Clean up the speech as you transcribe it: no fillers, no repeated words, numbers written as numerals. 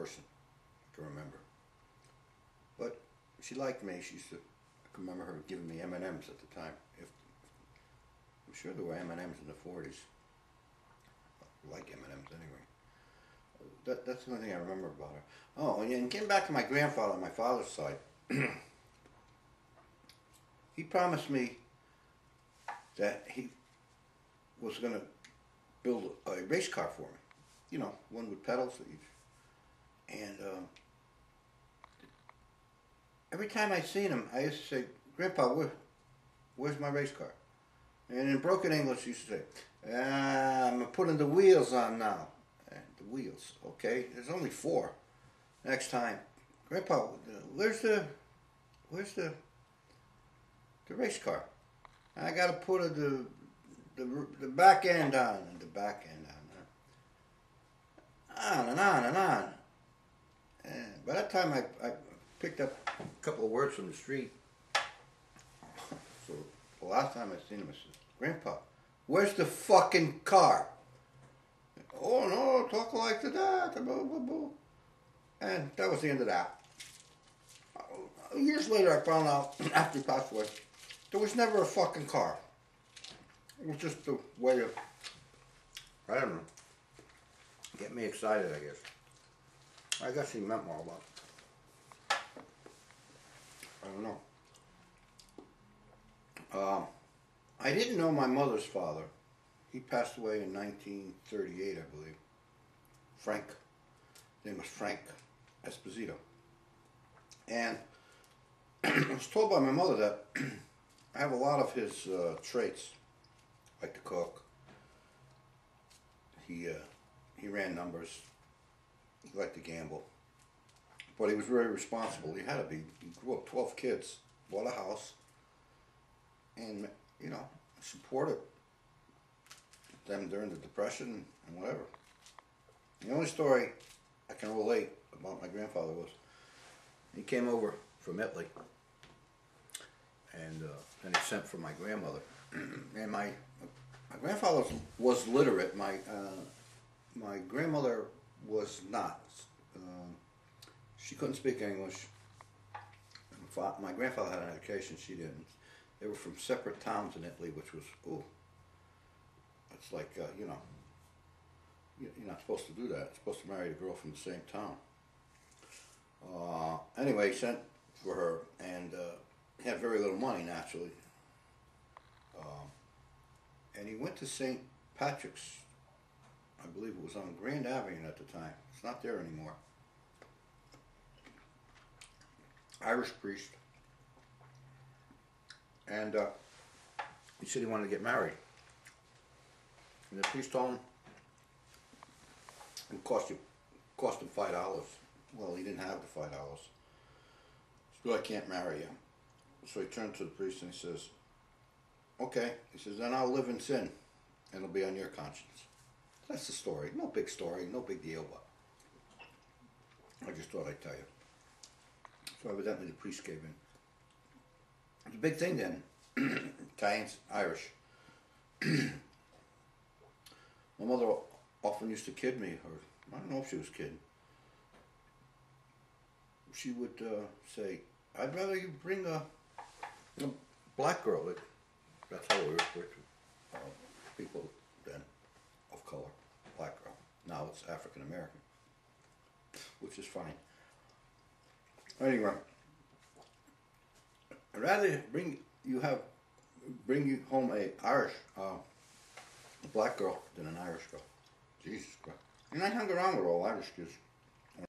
person I can remember. But she liked me. She used to, I can remember her giving me M&Ms at the time. I'm sure there were M&Ms in the 40s. I like M&Ms anyway. That's the only thing I remember about her. Oh, and getting back to my grandfather on my father's side, he promised me that he was going to build a race car for me. You know, one with pedals. And every time I seen him, I used to say, Grandpa, where's my race car? And in broken English, he used to say, I'm putting the wheels on now. The wheels, okay? There's only 4. Next time, Grandpa, where's the race car? I got to put the back end on, and the back end on and on and on. And by that time, I picked up a couple of words from the street. So the last time I seen him, I said, Grandpa, where's the fucking car? Oh no, talk like that, blah, blah, blah. And that was the end of that. Years later, I found out, after he passed away, there was never a fucking car. It was just a way of, I don't know, get me excited, I guess. I guess he meant more about it. I don't know. I didn't know my mother's father. He passed away in 1938, I believe. Frank. His name was Frank Esposito. And I was told by my mother that I have a lot of his traits. Like to cook. He ran numbers. He liked to gamble. But he was very responsible. He had to be. He grew up 12 kids, bought a house, and, you know, supported them during the Depression and whatever. The only story I can relate about my grandfather was he came over from Italy, and then he sent for my grandmother. And my grandfather was literate. My grandmother was not. She couldn't speak English. My grandfather had an education, she didn't. They were from separate towns in Italy, which was, ooh, it's like, you know, you're not supposed to do that. You're supposed to marry a girl from the same town. Anyway, he sent for her, and he had very little money, naturally. And he went to St. Patrick's, I believe it was on Grand Avenue at the time. It's not there anymore. Irish priest. And he said he wanted to get married. And the priest told him it cost him $5. Well, he didn't have the $5. So I can't marry you. So he turned to the priest and he says, okay. He says, then I'll live in sin, and it'll be on your conscience. That's the story. No big story, no big deal, but I just thought I'd tell you. So evidently the priest gave in. It's a big thing then. Italians, Irish. My mother often used to kid me, or I don't know if she was kidding. She would say, I'd rather you bring a black girl. That's how we refer to people then of color, black girl. Now it's African American, which is fine. Anyway, I'd rather bring you home a black girl than an Irish girl. Jesus Christ. And I hung around with all Irish kids.